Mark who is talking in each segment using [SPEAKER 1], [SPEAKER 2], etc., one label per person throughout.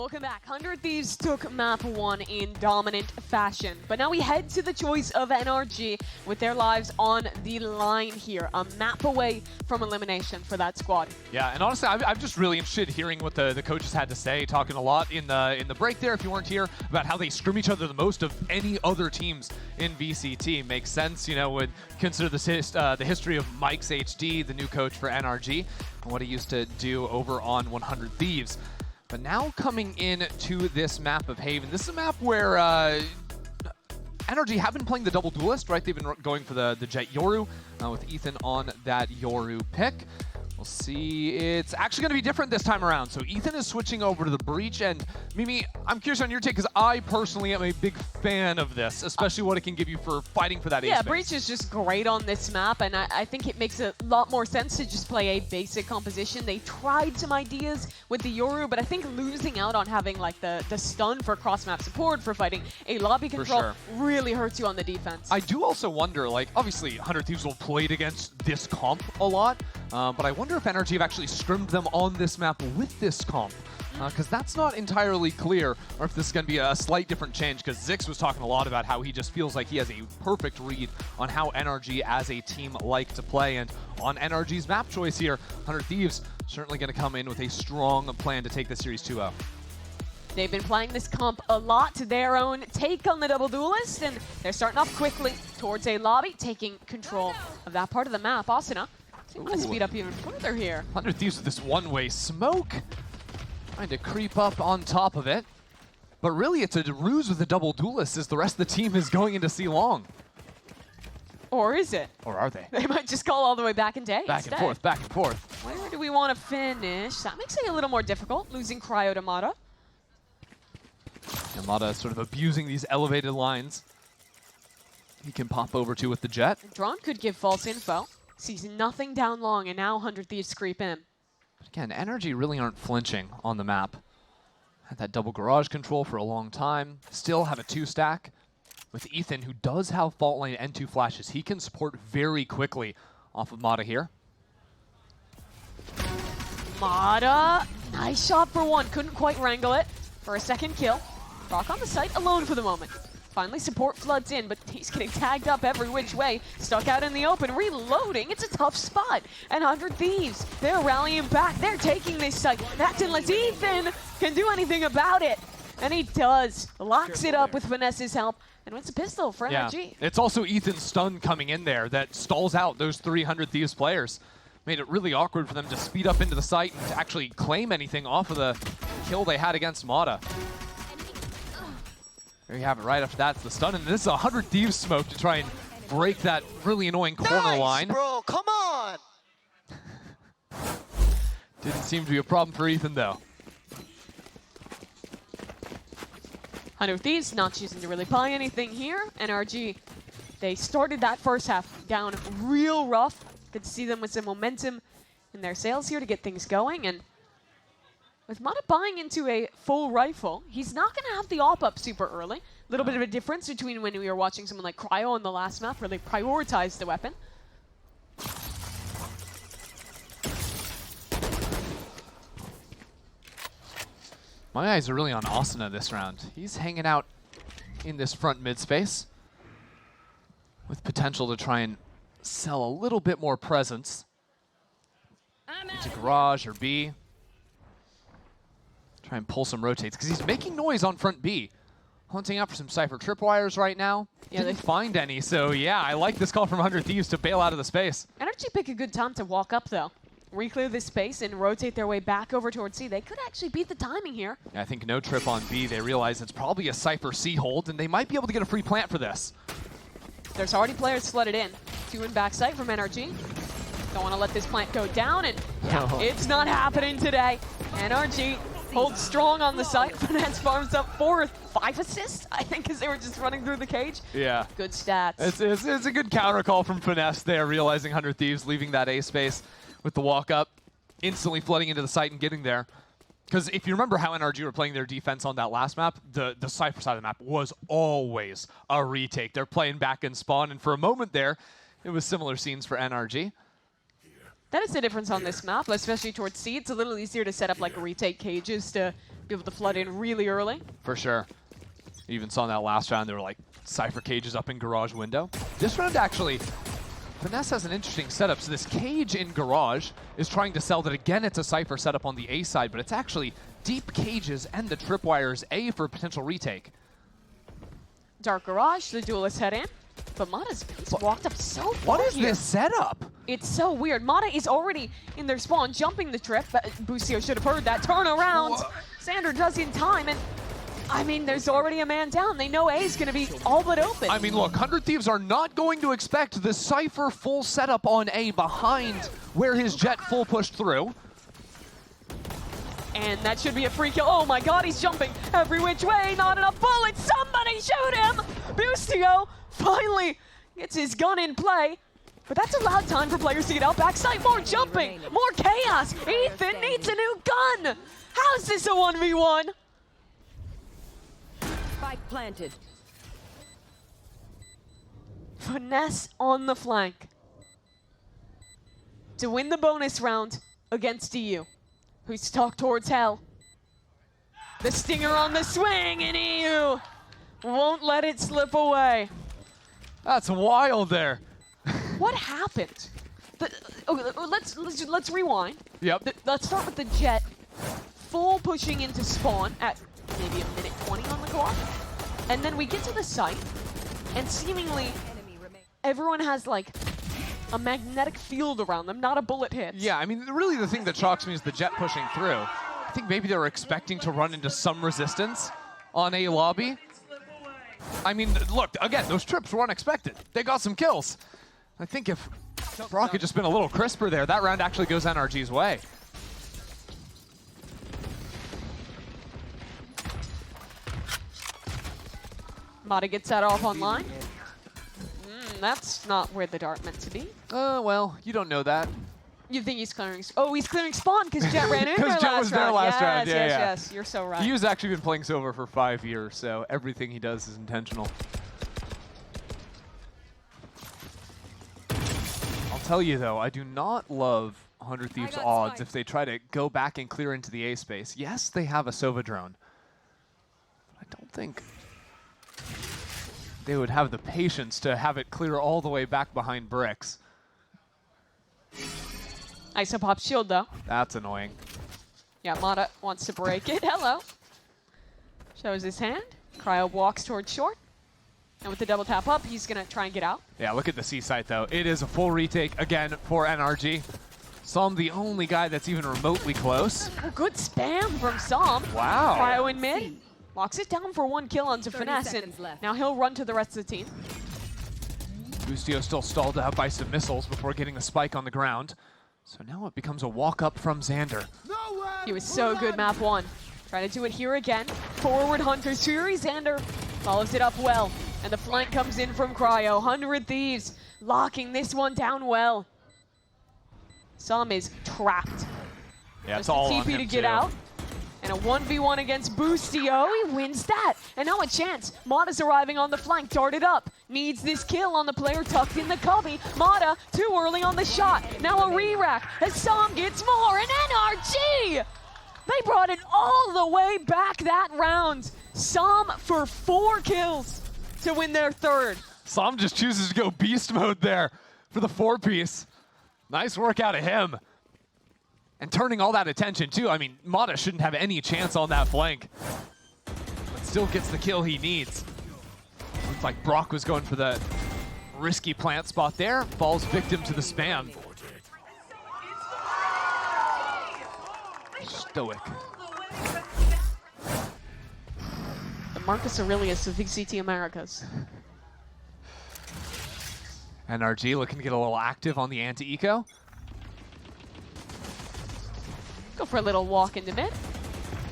[SPEAKER 1] Welcome back. 100 Thieves took map 1 in dominant fashion. But now we head to the choice of NRG with their lives on the line here. A map away from elimination for that squad.
[SPEAKER 2] Yeah, and honestly, I'm just really interested in hearing what the coaches had to say, talking a lot in the break there, if you weren't here, about how they scrim each other the most of any other teams in VCT. Makes sense, you know, would consider the history of Mike's HD, the new coach for NRG, and what he used to do over on 100 Thieves. But now coming in to this map of Haven, this is a map where NRG have been playing the double duelist, right? They've been going for the Jet Yoru with Ethan on that Yoru pick. We'll see. It's actually going to be different this time around. So Ethan is switching over to the Breach, and Mimi, I'm curious on your take, because I personally am a big fan of this, especially what it can give you for fighting for that ace space.
[SPEAKER 1] Breach is just great on this map, and I think it makes a lot more sense to just play a basic composition. They tried some ideas with the Yoru, but I think losing out on having like the stun for cross-map support, for fighting a lobby control, really hurts you on the defense.
[SPEAKER 2] I do also wonder, like, obviously 100 Thieves will play against this comp a lot, but I wonder if NRG have actually scrimmed them on this map with this comp, because that's not entirely clear, or if this is going to be a slight different change, because Zix was talking a lot about how he just feels like he has a perfect read on how NRG as a team like to play, and on NRG's map choice here, 100 Thieves certainly going to come in with a strong plan to take the series 2-0.
[SPEAKER 1] They've been playing this comp a lot to their own take on the double duelist, and they're starting off quickly towards a lobby, taking control of that part of the map. Asuna, they want to speed up even further here.
[SPEAKER 2] 100 Thieves with this one-way smoke, trying to creep up on top of it. But really, it's a ruse with the double duelist, as the rest of the team is going into C-Long.
[SPEAKER 1] Or is it?
[SPEAKER 2] Or are they?
[SPEAKER 1] They might just call all the way back into A.
[SPEAKER 2] Back and forth, back and forth.
[SPEAKER 1] Where do we want to finish? That makes it a little more difficult, losing Cryo to Mata.
[SPEAKER 2] And Mata sort of abusing these elevated lines. He can pop over to with the Jet.
[SPEAKER 1] Drawn could give false info. Sees nothing down long, and now 100 Thieves creep in.
[SPEAKER 2] But again, NRG really aren't flinching on the map. Had that double garage control for a long time. Still have a 2-stack. With Ethan, who does have fault line and 2 flashes, he can support very quickly off of Mata here.
[SPEAKER 1] Mata, nice shot for one. Couldn't quite wrangle it for a second kill. Rock on the site alone for the moment. Finally, support floods in, but he's getting tagged up every which way. Stuck out in the open, reloading. It's a tough spot. And 100 Thieves, they're rallying back. They're taking this site. That's unless Ethan can do anything about it. And he does. Locks it up with Finesse's help. And wins a pistol for NRG.
[SPEAKER 2] Yeah. It's also Ethan's stun coming in there that stalls out those 300 Thieves players. Made it really awkward for them to speed up into the site and to actually claim anything off of the kill they had against Mata. There you have it. Right after that's the stun, and this is 100 Thieves smoke to try and break that really annoying corner line.
[SPEAKER 3] Bro, come on!
[SPEAKER 2] Didn't seem to be a problem for Ethan, though.
[SPEAKER 1] 100 Thieves not choosing to really buy anything here. NRG, they started that first half down real rough. Good to see them with some momentum in their sails here to get things going. And with Mata buying into a full rifle, he's not going to have the AWP up super early. A little bit of a difference between when we were watching someone like Cryo on the last map, where they prioritized the weapon.
[SPEAKER 2] My eyes are really on Asuna this round. He's hanging out in this front mid space with potential to try and sell a little bit more presence to garage or B. Try and pull some rotates, because he's making noise on front B. Hunting out for some Cypher tripwires right now.
[SPEAKER 1] Yeah,
[SPEAKER 2] Didn't find any, so yeah, I like this call from 100 Thieves to bail out of the space.
[SPEAKER 1] NRG pick a good time to walk up, though. Reclear this space and rotate their way back over towards C. They could actually beat the timing here.
[SPEAKER 2] I think no trip on B. They realize it's probably a Cypher C hold, and they might be able to get a free plant for this.
[SPEAKER 1] There's already players flooded in. 2 in backside from NRG. Don't want to let this plant go down, and yeah, it's not happening today. NRG holds strong on the site. Finesse farms up 4th. 5 assists, I think, as they were just running through the cage.
[SPEAKER 2] Yeah.
[SPEAKER 1] Good stats.
[SPEAKER 2] It's a good counter call from Finesse there, realizing 100 Thieves leaving that A space with the walk up, instantly flooding into the site and getting there. Because if you remember how NRG were playing their defense on that last map, the Cypher side of the map was always a retake. They're playing back in spawn, and for a moment there, it was similar scenes for NRG.
[SPEAKER 1] That is the difference on this map, especially towards C. It's a little easier to set up like retake cages to be able to flood in really early.
[SPEAKER 2] For sure. Even saw in that last round, there were like Cypher cages up in Garage window. This round actually, Finesse has an interesting setup. So this cage in Garage is trying to sell that again, it's a Cypher setup on the A side, but it's actually deep cages and the tripwires A for a potential retake.
[SPEAKER 1] Dark Garage, the duelist head in. But Mata's walked up so far.
[SPEAKER 2] What is
[SPEAKER 1] here.
[SPEAKER 2] this setup?
[SPEAKER 1] It's so weird. Mata is already in their spawn, jumping the trip. Boostio should have heard that. Turn around. Xander does in time, and I mean, there's already a man down. They know A is going to be all but open.
[SPEAKER 2] I mean, look, 100 Thieves are not going to expect the Cypher full setup on A behind where his Jet full pushed through.
[SPEAKER 1] And that should be a free kill. Oh my god, he's jumping every which way. Not enough bullets. Somebody shoot him. Boostio finally gets his gun in play. But that's allowed time for players to get out backside. More jumping, more chaos. Ethan needs a new gun. How's this a 1v1?
[SPEAKER 3] Spike planted.
[SPEAKER 1] Finesse on the flank to win the bonus round against EU, who's stalked towards hell. The stinger on the swing, and EU won't let it slip away.
[SPEAKER 2] That's wild there.
[SPEAKER 1] What happened? Let's rewind.
[SPEAKER 2] Yep.
[SPEAKER 1] Let's start with the Jet full pushing into spawn at maybe a minute 20 on the clock. And then we get to the site, and seemingly everyone has like a magnetic field around them, not a bullet hit.
[SPEAKER 2] Yeah, I mean, really the thing that shocks me is the Jet pushing through. I think maybe they were expecting to run into some resistance on A lobby. I mean, look, again, those trips were unexpected. They got some kills. I think if Brock had just been a little crisper there, that round actually goes NRG's way.
[SPEAKER 1] Mata gets that off online. That's not where the dart meant to be.
[SPEAKER 2] Well, you don't know that.
[SPEAKER 1] You think he's clearing? Oh, he's clearing spawn because Jet ran in there last round.
[SPEAKER 2] Because Jet was there last round. Yeah,
[SPEAKER 1] yes. You're so right.
[SPEAKER 2] He's actually been playing Silver for 5 years, so everything he does is intentional. I'll tell you though, I do not love 100 Thieves' odds if they try to go back and clear into the A space. Yes, they have a Sova drone, but I don't think they would have the patience to have it clear all the way back behind bricks.
[SPEAKER 1] Isopop shield though.
[SPEAKER 2] That's annoying.
[SPEAKER 1] Yeah, Mata wants to break it. Hello. Shows his hand. Cryo walks towards short. And with the double tap up, he's going to try and get out.
[SPEAKER 2] Yeah, look at the C site though. It is a full retake again for NRG. Som, the only guy that's even remotely close.
[SPEAKER 1] Oh, good spam from Som.
[SPEAKER 2] Wow.
[SPEAKER 1] Cryo in mid. Locks it down for 1 kill onto Finesse, and now he'll run to the rest of the team.
[SPEAKER 2] Boostio still stalled out by some missiles before getting a spike on the ground. So now it becomes a walk up from Xander.
[SPEAKER 1] He was so good map 1. Trying to do it here again. Forward Hunter's Fury. Xander follows it up well. And the flank comes in from Cryo. 100 Thieves locking this one down well. Som is trapped.
[SPEAKER 2] Yeah, it's
[SPEAKER 1] Just
[SPEAKER 2] all
[SPEAKER 1] a
[SPEAKER 2] on
[SPEAKER 1] TP
[SPEAKER 2] him
[SPEAKER 1] to get
[SPEAKER 2] too.
[SPEAKER 1] out. And a 1v1 against Boostio. He wins that. And now a chance. Mata's arriving on the flank. Darted up. Needs this kill on the player tucked in the cubby. Mata too early on the shot. Now a re-rack as Som gets more. And NRG! They brought it all the way back that round. Som for 4 kills to win their 3rd.
[SPEAKER 2] Som just chooses to go beast mode there for the 4-piece. Nice work out of him. And turning all that attention too. I mean, Mata shouldn't have any chance on that flank. But still gets the kill he needs. Looks like Brock was going for the risky plant spot there. Falls victim to the spam. Stoic.
[SPEAKER 1] The Marcus Aurelius of VCT Americas.
[SPEAKER 2] NRG looking to get a little active on the anti-eco.
[SPEAKER 1] Go for a little walk into mid.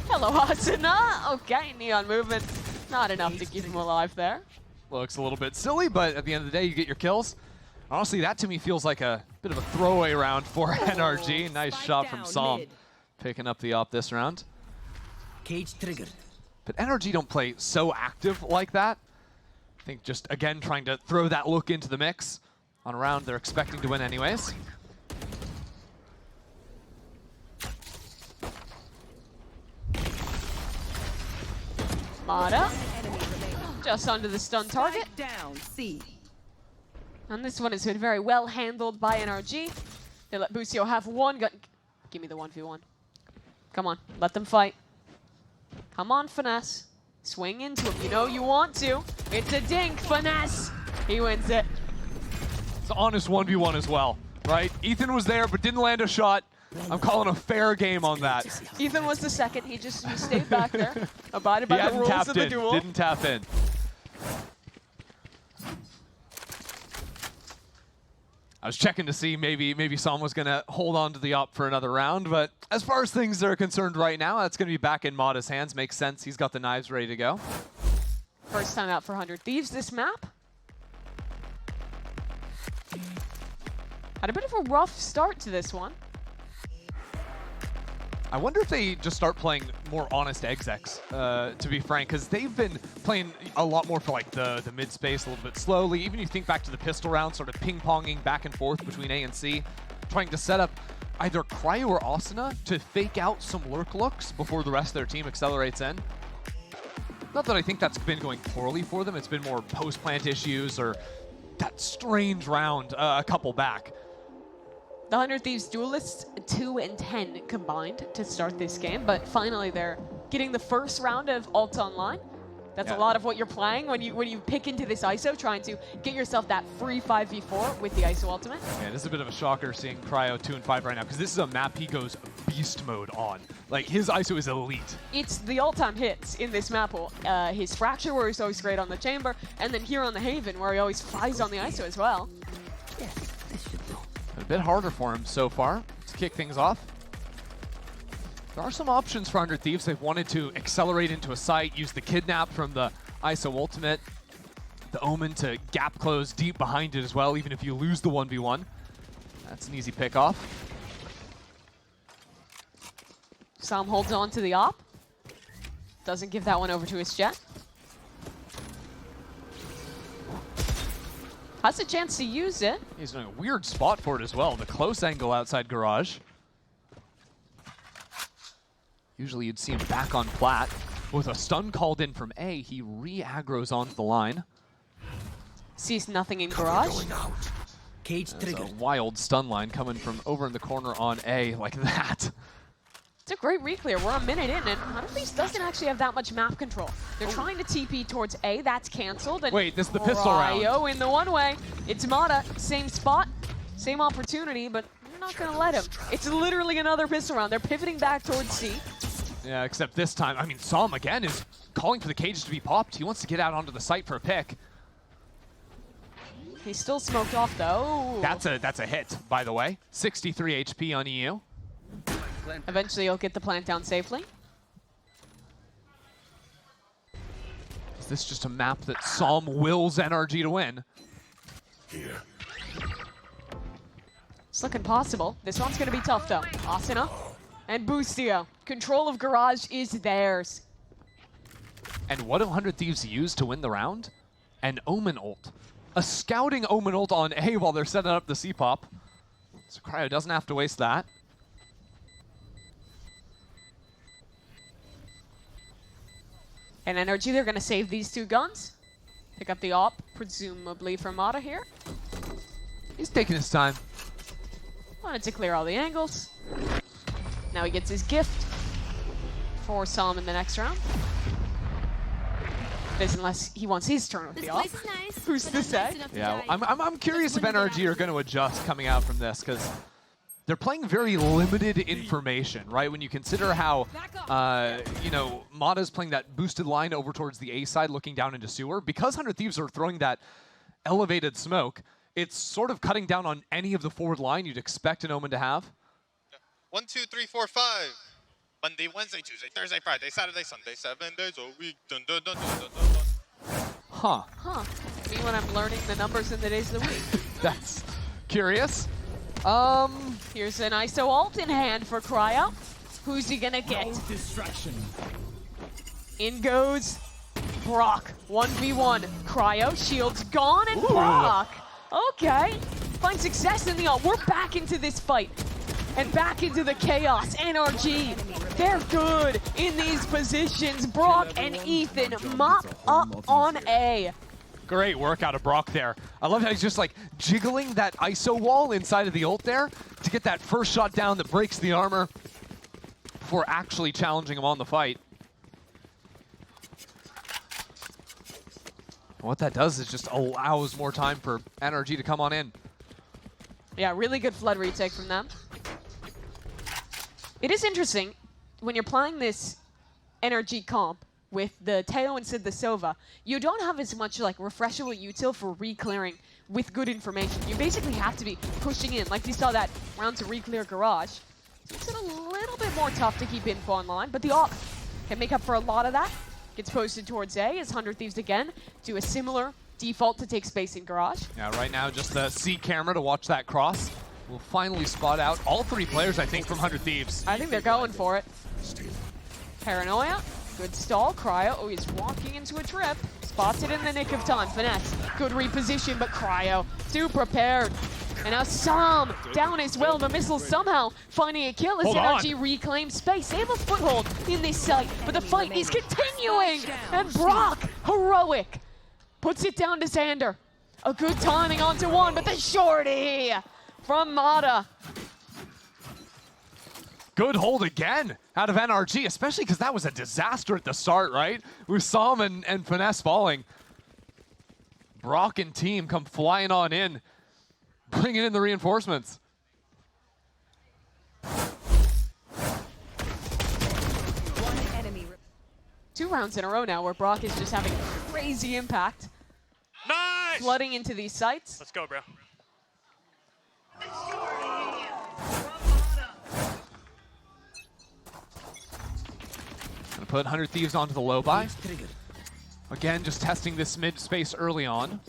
[SPEAKER 1] Hello, Asuna. Okay, Neon movement. Not enough to keep him alive there.
[SPEAKER 2] Looks a little bit silly, but at the end of the day, you get your kills. Honestly, that to me feels like a bit of a throwaway round for NRG. Nice shot from Som, picking up the op this round.
[SPEAKER 4] Cage triggered.
[SPEAKER 2] But NRG don't play so active like that. I think just, again, trying to throw that look into the mix on a round they're expecting to win anyways.
[SPEAKER 1] Mata, just under the stun target.
[SPEAKER 3] Down, C.
[SPEAKER 1] And this one has been very well handled by NRG. They let Busio have one gun. Give me the 1v1. Come on, let them fight. Come on, Finesse. Swing into him. You know you want to. It's a dink. Finesse. He wins it.
[SPEAKER 2] It's an honest 1v1 as well, right? Ethan was there but didn't land a shot. I'm calling a fair game on that.
[SPEAKER 1] Ethan was the second. He stayed back there. Abided by the rules of the duel.
[SPEAKER 2] Didn't tap in. I was checking to see maybe Sam was going to hold on to the op for another round, but as far as things are concerned right now, that's going to be back in Mata's hands. Makes sense. He's got the knives ready to go.
[SPEAKER 1] First time out for 100 Thieves this map. Had a bit of a rough start to this one.
[SPEAKER 2] I wonder if they just start playing more honest execs, to be frank, because they've been playing a lot more for like the mid space a little bit slowly. Even you think back to the pistol round, sort of ping-ponging back and forth between A and C, trying to set up either Cryo or Asuna to fake out some lurk looks before the rest of their team accelerates in. Not that I think that's been going poorly for them, it's been more post-plant issues or that strange round a couple back.
[SPEAKER 1] The 100 Thieves duelists 2 and 10 combined to start this game, but finally they're getting the first round of Alt Online. That's a lot of what you're playing when you pick into this ISO, trying to get yourself that free 5v4 with the ISO ultimate.
[SPEAKER 2] Yeah, this is a bit of a shocker seeing Cryo 2 and 5 right now, because this is a map he goes beast mode on. Like, his ISO is elite.
[SPEAKER 1] It's the all-time hits in this map. His Fracture, where he's always great on the Chamber, and then here on the Haven, where he always flies on the ISO as well.
[SPEAKER 2] A bit harder for him so far to kick things off. There are some options for 100 Thieves. They've wanted to accelerate into a site, use the Kidnap from the ISO ultimate, the Omen to gap close deep behind it as well, even if you lose the 1v1. That's an easy pick off.
[SPEAKER 1] Sam holds on to the op. Doesn't give that one over to his Jet. Has a chance to use it.
[SPEAKER 2] He's in a weird spot for it as well. The close angle outside Garage. Usually you'd see him back on plat. With a stun called in from A, he re-aggroes onto the line.
[SPEAKER 1] Sees nothing in Garage.
[SPEAKER 4] Cage
[SPEAKER 2] That's
[SPEAKER 4] triggered.
[SPEAKER 2] a wild stun line coming from over in the corner on A like that.
[SPEAKER 1] It's a great re-clear. We're a minute in, and 100 Thieves doesn't actually have that much map control. They're trying to TP towards A. That's canceled. And
[SPEAKER 2] Wait, this is the pistol round.
[SPEAKER 1] Cryo in the one-way. It's Mata. Same spot, same opportunity, but you're not going to let him. It's literally another pistol round. They're pivoting back towards C.
[SPEAKER 2] Yeah, except this time, I mean, Sam again is calling for the cage to be popped. He wants to get out onto the site for a pick.
[SPEAKER 1] He's still smoked off, though.
[SPEAKER 2] That's a hit, by the way. 63 HP on EU.
[SPEAKER 1] Eventually, he'll get the plant down safely.
[SPEAKER 2] Is this just a map that Sam wills NRG to win?
[SPEAKER 5] Here.
[SPEAKER 1] It's looking possible. This one's going to be tough, though. Asuna and Busio. Control of Garage is theirs.
[SPEAKER 2] And what do 100 Thieves use to win the round? An Omen ult. A scouting Omen ult on A while they're setting up the C-pop. So Cryo doesn't have to waste that.
[SPEAKER 1] And NRG, they're going to save these two guns. Pick up the op, presumably from Mata here.
[SPEAKER 2] He's taking his time.
[SPEAKER 1] Wanted to clear all the angles. Now he gets his gift for Sam in the next round. This unless he wants his turn with the op.
[SPEAKER 3] Nice,
[SPEAKER 1] Who's to say?
[SPEAKER 2] Yeah, I'm curious if NRG are going to adjust coming out from this, because they're playing very limited information, right? When you consider how, you know, Mata's playing that boosted line over towards the A side, looking down into sewer. Because 100 Thieves are throwing that elevated smoke, it's sort of cutting down on any of the forward line you'd expect an Omen to have.
[SPEAKER 6] 1, 2, 3, 4, 5. Monday, Wednesday, Tuesday, Thursday, Friday, Saturday, Sunday, 7 days a week. Dun, dun, dun, dun, dun, dun, dun.
[SPEAKER 2] Huh.
[SPEAKER 1] Huh. Me when I'm learning the numbers in the days of the week.
[SPEAKER 2] That's curious.
[SPEAKER 1] Here's an ISO ult in hand for Cryo. Who's he gonna get?
[SPEAKER 4] Distraction.
[SPEAKER 1] In goes Brock. 1v1. Cryo, shields gone, and Brock. Okay. Find success in the ult. We're back into this fight. And back into the chaos. NRG They're good in these positions. Brock and Ethan mop up on A.
[SPEAKER 2] Great work out of Brock there. I love how he's just like jiggling that ISO wall inside of the ult there to get that first shot down that breaks the armor before actually challenging him on the fight. And what that does is just allows more time for NRG to come on in.
[SPEAKER 1] Yeah, really good flood retake from them. It is interesting when you're playing this NRG comp with the Teo instead of the Sova, you don't have as much like refreshable util for re-clearing with good information. You basically have to be pushing in, like you saw that round to re-clear Garage. So it's a little bit more tough to keep info online, but the AWP can make up for a lot of that. Gets posted towards A as 100 Thieves again do a similar default to take space in Garage.
[SPEAKER 2] Yeah, right now just the C camera to watch that cross. We'll finally spot out all three players, I think, from 100 Thieves.
[SPEAKER 1] I think they're going for it. Paranoia. Good stall. Cryo. Oh, he's walking into a trip. Spots it in the nick of time. Finesse. Good reposition, but Cryo too prepared. And now Sam down as well. The missile somehow finding a kill as NRG reclaims space. They have a foothold in this site, but the fight is continuing. And Brock, heroic, puts it down to Xander. A good timing onto one, but the shorty from Mata.
[SPEAKER 2] Good hold again out of NRG, especially because that was a disaster at the start, right? With Sam and Finesse falling. Brock and team come flying on in, bringing in the reinforcements.
[SPEAKER 1] Two rounds in a row now where Brock is just having crazy impact.
[SPEAKER 3] Nice!
[SPEAKER 1] Flooding into these sites.
[SPEAKER 3] Let's go, bro.
[SPEAKER 2] Gonna put 100 Thieves onto the low buy. Again, just testing this mid space early on.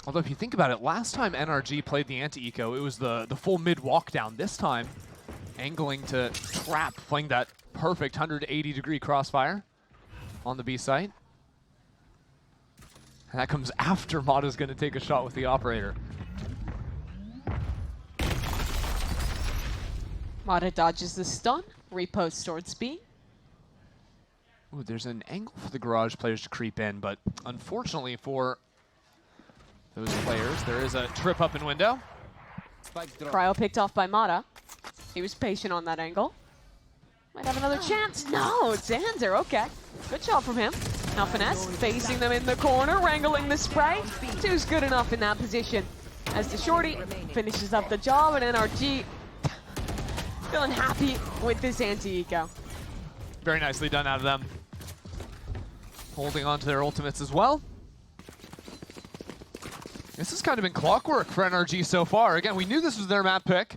[SPEAKER 2] Although if you think about it, last time NRG played the anti-eco, it was the full mid walk down. This time, angling to trap, playing that perfect 180-degree crossfire on the B site. And that comes after Mata's gonna take a shot with the operator.
[SPEAKER 1] Mata dodges the stun, reposts towards B.
[SPEAKER 2] Ooh, there's an angle for the Garage players to creep in, but unfortunately for those players, there is a trip up in window.
[SPEAKER 1] Cryo picked off by Mata. He was patient on that angle. Might have another chance. No, it's Xander. Okay. Good job from him. Now Finesse facing them in the corner, wrangling the spray. Two's good enough in that position. As the shorty finishes up the job, and NRG feeling happy with this anti-eco.
[SPEAKER 2] Very nicely done out of them. Holding on to their ultimates as well. This has kind of been clockwork for NRG so far. Again, we knew this was their map pick,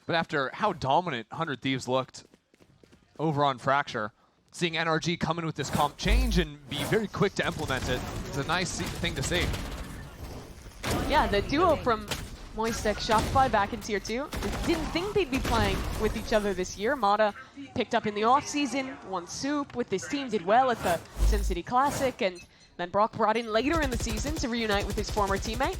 [SPEAKER 2] but after how dominant 100 Thieves looked over on Fracture, seeing NRG come in with this comp change and be very quick to implement it is a nice thing to see.
[SPEAKER 1] Yeah, the duo from Moistek Shopify back in Tier 2. Didn't think they'd be playing with each other this year. Mata picked up in the offseason, won Soup with this team, did well at the Sin City Classic, and then Brock brought in later in the season to reunite with his former teammate.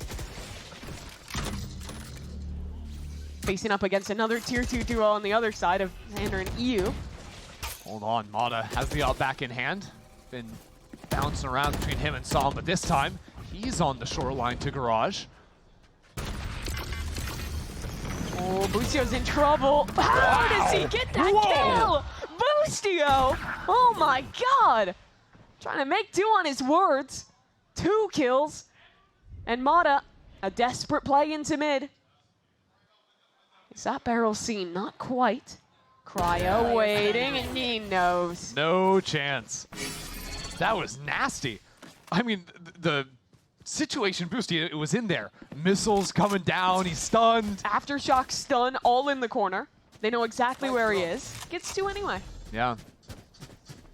[SPEAKER 1] Facing up against another Tier 2 duo on the other side of Xander and EU.
[SPEAKER 2] Hold on, Mata has the op back in hand. Been bouncing around between him and Sam, but this time he's on the shoreline to Garage.
[SPEAKER 1] Oh, Boostio's in trouble. How does he get that kill? Boostio! Oh my god! Trying to make do on his words. 2 kills. And Mata, a desperate play into mid. Is that barrel seen? Not quite. Cryo waiting, and he knows.
[SPEAKER 2] No chance. That was nasty. I mean, the situation Boosty, it was in there. Missiles coming down, he's stunned.
[SPEAKER 1] Aftershock stun, all in the corner. They know exactly where he is. Gets 2 anyway.
[SPEAKER 2] Yeah.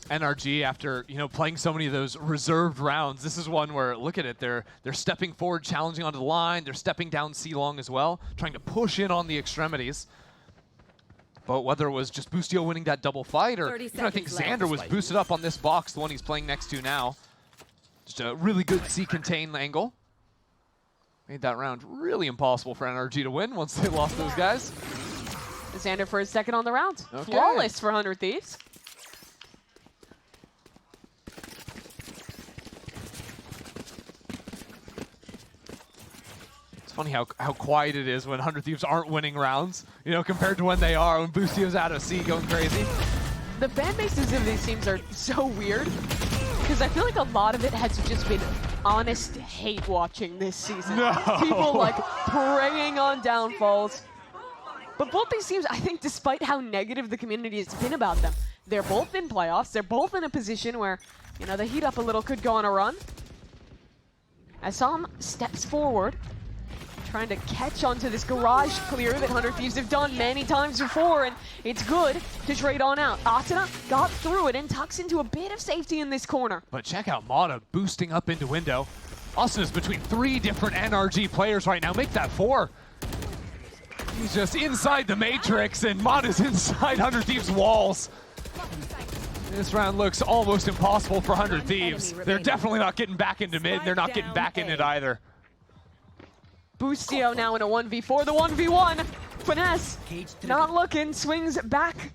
[SPEAKER 2] NRG, after playing so many of those reserved rounds, this is one where, look at it, they're stepping forward, challenging onto the line. They're stepping down C-long as well, trying to push in on the extremities. But whether it was just Boostio winning that double fight, or I think Xander was boosted up on this box, the one he's playing next to now. Just a really good C-contain angle. Made that round really impossible for NRG to win once they lost those guys.
[SPEAKER 1] Xander for his second on the round.
[SPEAKER 2] Okay.
[SPEAKER 1] Flawless for 100 Thieves.
[SPEAKER 2] It's funny how quiet it is when 100 Thieves aren't winning rounds, you know, compared to when they are, when Boostio's out of C going crazy.
[SPEAKER 1] The fan bases of these teams are so weird because I feel like a lot of it has just been honest hate watching this season.
[SPEAKER 2] No.
[SPEAKER 1] People like preying on downfalls. But both these teams, I think, despite how negative the community has been about them, they're both in playoffs. They're both in a position where, you know, the heat up a little could go on a run. As Sam steps forward, trying to catch onto this garage clear that 100 Thieves have done many times before, and it's good to trade on out. Asuna got through it and tucks into a bit of safety in this corner.
[SPEAKER 2] But check out Mata boosting up into window. Asuna's between 3 different NRG players right now. Make that 4. He's just inside the Matrix, and Mata's inside 100 Thieves' walls. This round looks almost impossible for 100 Thieves. They're definitely not getting back into mid. They're not getting back in it either.
[SPEAKER 1] Boostio now in a 1v4, the 1v1. Finesse, not looking, swings back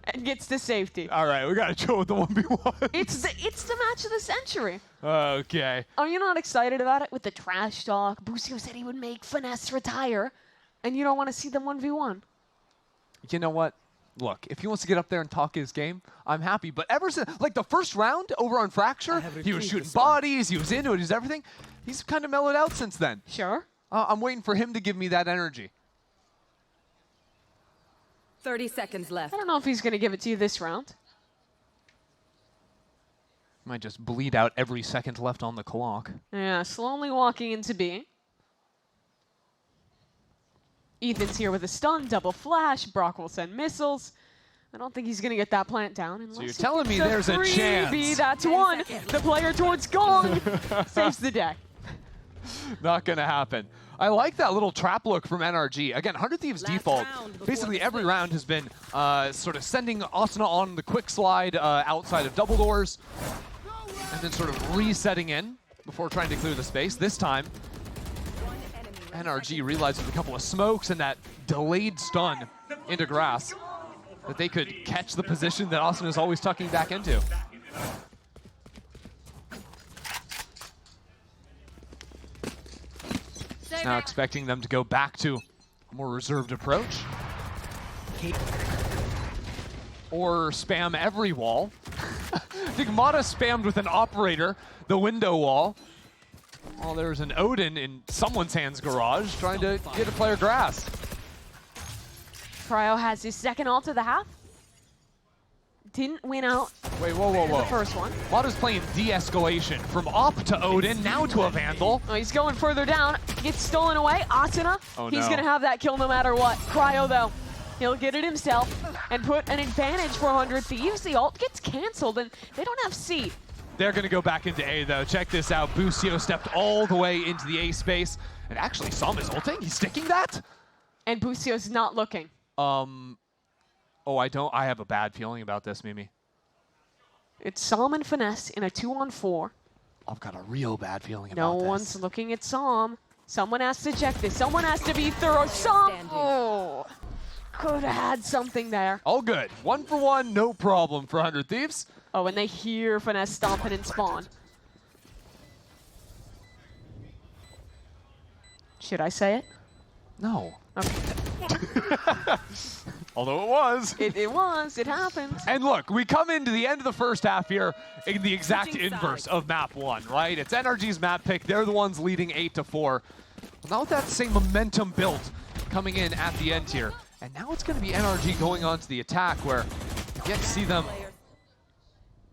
[SPEAKER 1] and gets to safety.
[SPEAKER 2] All right, we got to chill with the 1v1.
[SPEAKER 1] It's the match of the century.
[SPEAKER 2] Okay.
[SPEAKER 1] Are you not excited about it with the trash talk? Boostio said he would make Finesse retire, and you don't want to see them 1v1.
[SPEAKER 2] You know what? Look, if he wants to get up there and talk his game, I'm happy. But ever since, like the first round over on Fracture, he was shooting bodies, he was into it, he's everything. He's kind of mellowed out since then.
[SPEAKER 1] Sure.
[SPEAKER 2] I'm waiting for him to give me that energy.
[SPEAKER 3] 30 seconds left.
[SPEAKER 1] I don't know if he's going to give it to you this round.
[SPEAKER 2] Might just bleed out every second left on the clock.
[SPEAKER 1] Yeah, slowly walking into B. Ethan's here with a stun, double flash. Brock will send missiles. I don't think he's going to get that plant down. Unless
[SPEAKER 2] So you're telling me there's a chance.
[SPEAKER 1] That's one. The player towards Gong saves the day.
[SPEAKER 2] Not going to happen. I like that little trap look from NRG. Again, 100 Thieves default, basically every round has been sort of sending Asuna on the quick slide outside of double doors, and then sort of resetting in before trying to clear the space. This time, NRG realized with a couple of smokes and that delayed stun into grass that they could catch the position that Asuna is always tucking back into. Now expecting them to go back to a more reserved approach. Or spam every wall. I think Mata spammed with an operator, the window wall. While there's an Odin in someone's hands garage trying to get a player grass.
[SPEAKER 1] Cryo has his second ult of the half. Didn't win out.
[SPEAKER 2] Wait, whoa.
[SPEAKER 1] The first one.
[SPEAKER 2] Mata's playing de-escalation from Op to Odin, now to a Vandal.
[SPEAKER 1] Oh, he's going further down. Gets stolen away. Asuna, he's
[SPEAKER 2] no.
[SPEAKER 1] going to have that kill no matter what. Cryo, though, he'll get it himself and put an advantage for 100 Thieves. The ult gets canceled, and they don't have C.
[SPEAKER 2] They're going to go back into A, though. Check this out. Boostio stepped all the way into the A space. And actually, Sam is ulting. He's sticking that?
[SPEAKER 1] And Boostio's not looking.
[SPEAKER 2] Oh, I have a bad feeling about this, Mimi.
[SPEAKER 1] It's Sam and Finesse in a 2-on-4.
[SPEAKER 2] I've got a real bad feeling
[SPEAKER 1] No
[SPEAKER 2] about this.
[SPEAKER 1] one's looking at Sam. Someone has to check this. Someone has to be thorough. Sam! Oh, could have had something there.
[SPEAKER 2] All good. 1 for 1, no problem for 100 Thieves.
[SPEAKER 1] Oh, and they hear Finesse stomping and spawn. Should I say it?
[SPEAKER 2] No.
[SPEAKER 1] Okay.
[SPEAKER 2] Although it was.
[SPEAKER 1] It was. It happened.
[SPEAKER 2] And look, we come into the end of the first half here in the exact inverse of map 1, right? It's NRG's map pick. They're the ones leading 8-4. Now with that same momentum built coming in at the end here. And now it's going to be NRG going on to the attack where you get to see them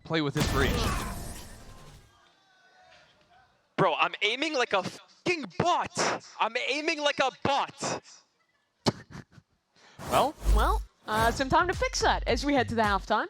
[SPEAKER 2] play with this breach.
[SPEAKER 5] Bro, I'm aiming like a fucking bot. I'm aiming like a bot.
[SPEAKER 2] Well,
[SPEAKER 1] some time to fix that as we head to the halftime.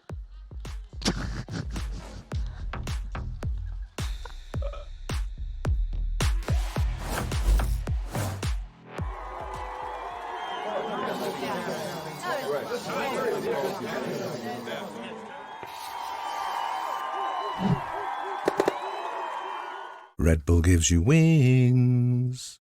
[SPEAKER 7] Red Bull gives you wings.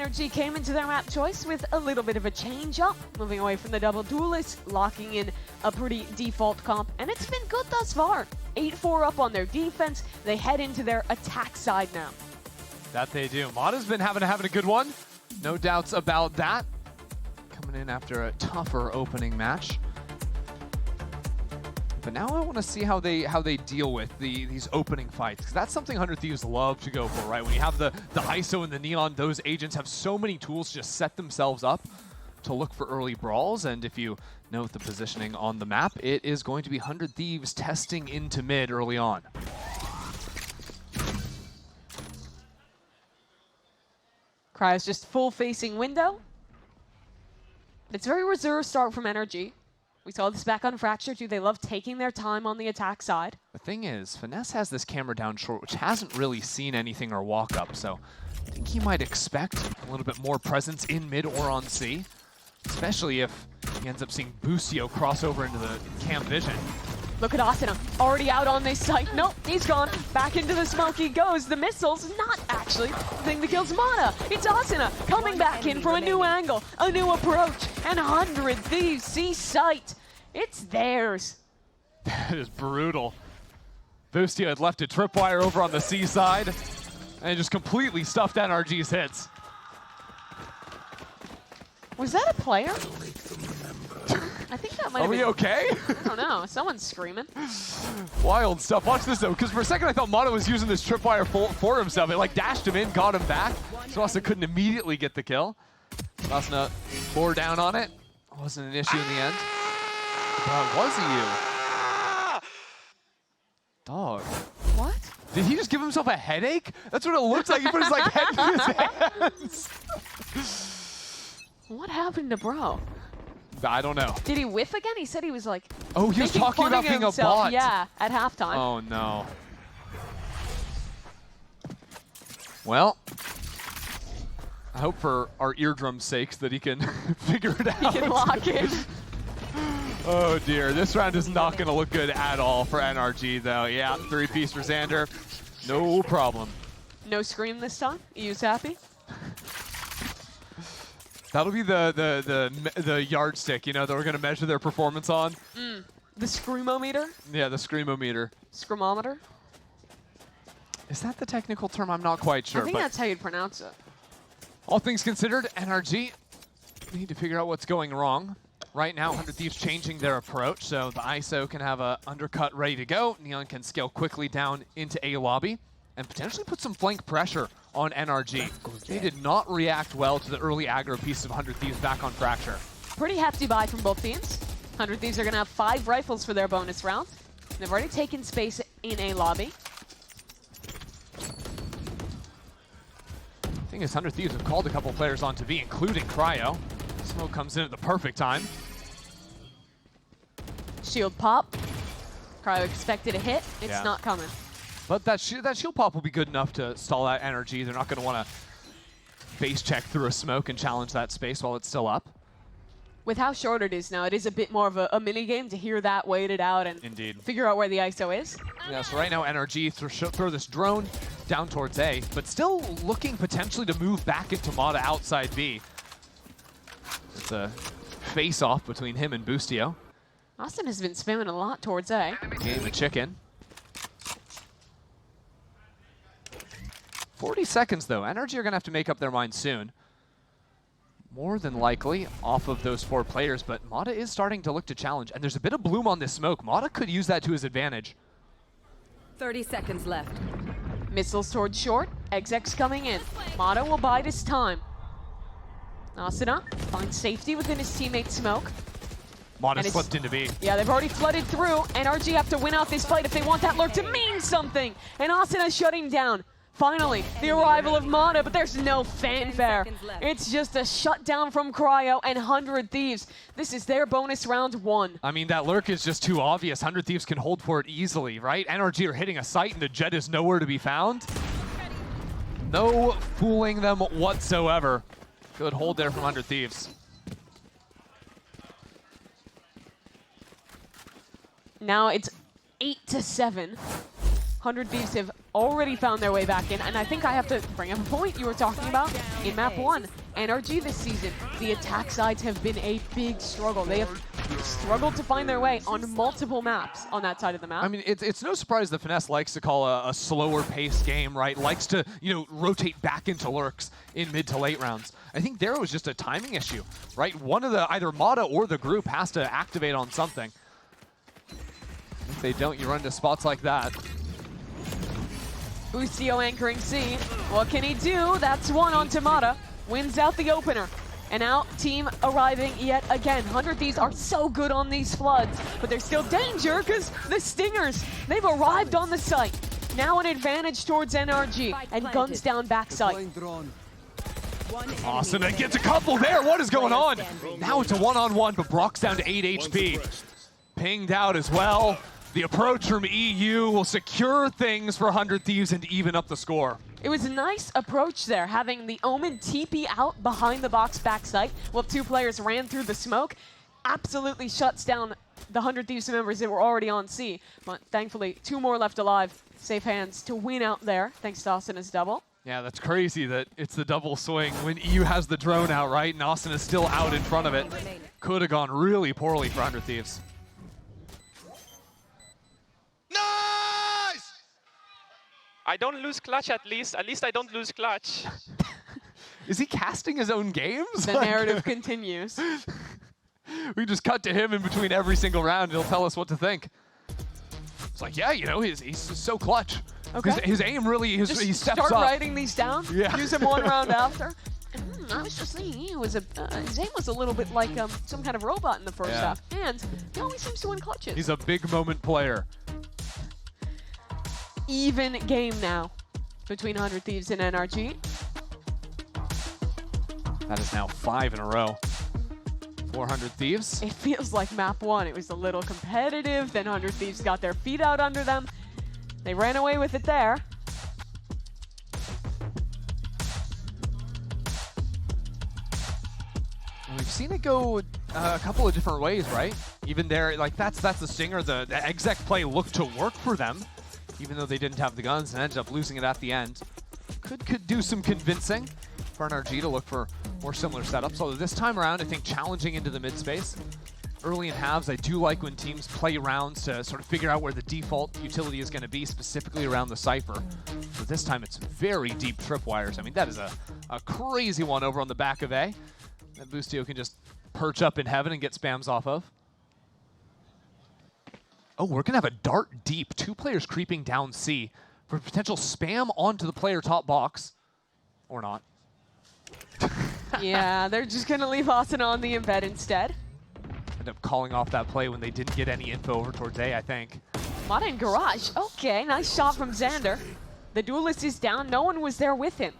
[SPEAKER 1] NRG came into their map choice with a little bit of a change up, moving away from the double duelist, locking in a pretty default comp, and it's been good thus far. 8-4 up on their defense. They head into their attack side now.
[SPEAKER 2] That they do. Mata's been having a good one. No doubts about that. Coming in after a tougher opening match. But now I want to see how they deal with these opening fights, because that's something 100 Thieves love to go for, right? When you have the ISO and the Neon, those agents have so many tools to just set themselves up to look for early brawls. And if you note the positioning on the map, it is going to be 100 Thieves testing into mid early on.
[SPEAKER 1] Cryo's just full facing window. It's a very reserved start from NRG. We saw this back on Fracture too. They love taking their time on the attack side.
[SPEAKER 2] The thing is, Finesse has this camera down short, which hasn't really seen anything or walk up, so I think he might expect a little bit more presence in mid or on C, especially if he ends up seeing Busio cross over into the cam vision.
[SPEAKER 1] Look at Asuna, already out on this site. Nope, he's gone. Back into the smoke he goes. The missile's not actually the thing that kills Mata. It's Asuna coming back in from a new angle, a new approach, and 100 Thieves see sight. It's theirs.
[SPEAKER 2] That is brutal. Busio had left a tripwire over on the C side, and just completely stuffed NRG's hits.
[SPEAKER 1] Was that a player? I think that might have been.
[SPEAKER 2] Are we okay?
[SPEAKER 1] I don't know. Someone's screaming.
[SPEAKER 2] Wild stuff. Watch this though, because for a second I thought Mata was using this tripwire for himself. It like dashed him in, got him back. So Asuna couldn't immediately get the kill. Asuna bore down on it. Wasn't an issue in the end. Was he you? Dog.
[SPEAKER 1] What?
[SPEAKER 2] Did he just give himself a headache? That's what it looks like. He put his like head in his hands.
[SPEAKER 1] What happened to bro?
[SPEAKER 2] I don't know.
[SPEAKER 1] Did he whiff again? He said he was like.
[SPEAKER 2] Oh, he was talking about being
[SPEAKER 1] himself.
[SPEAKER 2] a bot.
[SPEAKER 1] Yeah, at halftime.
[SPEAKER 2] Oh no. Well, I hope for our eardrum's sakes that he can figure it out.
[SPEAKER 1] He can lock in.
[SPEAKER 2] Oh dear, this round is not going to look good at all for NRG though. Yeah, 3-piece for Xander, no problem.
[SPEAKER 1] No scream this time? EU's happy?
[SPEAKER 2] That'll be the yardstick, you know, that we're going to measure their performance on.
[SPEAKER 1] The screamometer?
[SPEAKER 2] Yeah, the screamometer.
[SPEAKER 1] Screamometer?
[SPEAKER 2] Is that the technical term? I'm not quite sure.
[SPEAKER 1] I think
[SPEAKER 2] but
[SPEAKER 1] that's how you'd pronounce it.
[SPEAKER 2] all things considered, NRG need to figure out what's going wrong. Right now, 100 Thieves changing their approach, so the ISO can have a undercut ready to go. Neon can scale quickly down into A lobby and potentially put some flank pressure on NRG. They did not react well to the early aggro piece of 100 Thieves back on Fracture.
[SPEAKER 1] Pretty hefty buy from both teams. 100 Thieves are going to have 5 rifles for their bonus round. They've already taken space in A lobby.
[SPEAKER 2] The thing is, 100 Thieves have called a couple players onto B, including Cryo. Smoke comes in at the perfect time.
[SPEAKER 1] Shield pop. Cryo expected a hit. It's
[SPEAKER 2] Yeah.
[SPEAKER 1] not coming.
[SPEAKER 2] But that shield pop will be good enough to stall out NRG. They're not going to want to base check through a smoke and challenge that space while it's still up.
[SPEAKER 1] With how short it is now, it is a bit more of a mini game to hear that waited out and
[SPEAKER 2] Indeed.
[SPEAKER 1] figure out where the ISO is.
[SPEAKER 2] Yeah, so right now NRG throw this drone down towards A, but still looking potentially to move back into Mata outside B. It's a face-off between him and Busio.
[SPEAKER 1] Austin has been spamming a lot towards A.
[SPEAKER 2] Game the chicken. 40 seconds though. NRG are going to have to make up their mind soon. More than likely off of those 4 players, but Mata is starting to look to challenge. And there's a bit of bloom on this smoke. Mata could use that to his advantage.
[SPEAKER 3] 30 seconds left.
[SPEAKER 1] Missiles towards short. XX coming in. Mata will bide his time. Asuna finds safety within his teammate Smoke.
[SPEAKER 2] Mata
[SPEAKER 1] And it's-
[SPEAKER 2] slipped into B.
[SPEAKER 1] Yeah, they've already flooded through. NRG have to win out this fight if they want that lurk to mean something. And Asuna shutting down. Finally, the arrival of Mata, but there's no fanfare.
[SPEAKER 3] 10 seconds left.
[SPEAKER 1] It's just a shutdown from Cryo and 100 Thieves. This is their bonus round 1.
[SPEAKER 2] I mean, that lurk is just too obvious. 100 Thieves can hold for it easily, right? NRG are hitting a site and the jet is nowhere to be found. No fooling them whatsoever. Good hold there from 100 Thieves.
[SPEAKER 1] Now it's 8-7. 100 Thieves have already found their way back in, and I think I have to bring up a point you were talking about in map 1. NRG this season, the attack sides have been a big struggle. They have struggled to find their way on multiple maps on that side of the map.
[SPEAKER 2] I mean, it's no surprise that Finesse likes to call a slower paced game, right? Likes to, you know, rotate back into lurks in mid to late rounds. I think there was just a timing issue, right? One of the, either Mata or the group has to activate on something. If they don't, you run into spots like that.
[SPEAKER 1] Busio anchoring C. What can he do? That's one on Mata. Wins out the opener. And now, team arriving yet again. 100 Thieves are so good on these floods, but there's still danger because the Stingers, they've arrived on the site. Now an advantage towards NRG, and guns down backside.
[SPEAKER 2] Awesome, and gets a couple there. What is going on? Now it's a one-on-one, but Brock's down to 8 HP. Pinged out as well. The approach from EU will secure things for 100 Thieves and even up the score.
[SPEAKER 1] It was a nice approach there, having the Omen TP out behind the box backside while 2 players ran through the smoke. Absolutely shuts down the 100 Thieves members that were already on C. But thankfully, 2 more left alive. Safe hands to win out there, thanks to Austin's double.
[SPEAKER 2] Yeah, that's crazy that it's the double swing when EU has the drone out, right? And Austin is still out in front of it. Could have gone really poorly for 100 Thieves.
[SPEAKER 6] Nice!
[SPEAKER 5] I don't lose clutch at least. At least I don't lose clutch.
[SPEAKER 2] Is he casting his own games?
[SPEAKER 1] The narrative continues.
[SPEAKER 2] We just cut to him in between every single round. He'll tell us what to think. It's like, yeah, you know, he's so clutch.
[SPEAKER 1] Okay.
[SPEAKER 2] His aim really, he steps
[SPEAKER 1] start
[SPEAKER 2] up.
[SPEAKER 1] writing these down.
[SPEAKER 2] Yeah.
[SPEAKER 1] Use them one round after. I was just thinking he was his aim was a little bit like some kind of robot in the first half, and he always seems to win clutches.
[SPEAKER 2] He's a big moment player.
[SPEAKER 1] Even game now between 100 Thieves and NRG.
[SPEAKER 2] That is now 5 in a row. 400 Thieves.
[SPEAKER 1] It feels like map 1. It was a little competitive. Then 100 Thieves got their feet out under them. They ran away with it there.
[SPEAKER 2] We've seen it go a couple of different ways, right? Even there, like that's the Stinger. The exec play looked to work for them, even though they didn't have the guns and ended up losing it at the end. Could do some convincing for NRG to look for more similar setups. Although this time around, I think challenging into the mid space. Early in halves, I do like when teams play rounds to sort of figure out where the default utility is going to be, specifically around the Cypher. But this time it's very deep tripwires. I mean, that is a crazy one over on the back of A that Busio can just perch up in heaven and get spams off of. Oh, we're going to have a dart deep. 2 players creeping down C for potential spam onto the player top box. Or not.
[SPEAKER 1] Yeah, they're just going to leave Austin on the embed instead.
[SPEAKER 2] End up calling off that play when they didn't get any info over towards A, I think.
[SPEAKER 1] Mata in garage. Okay, nice shot from Xander. The duelist is down. No one was there with him.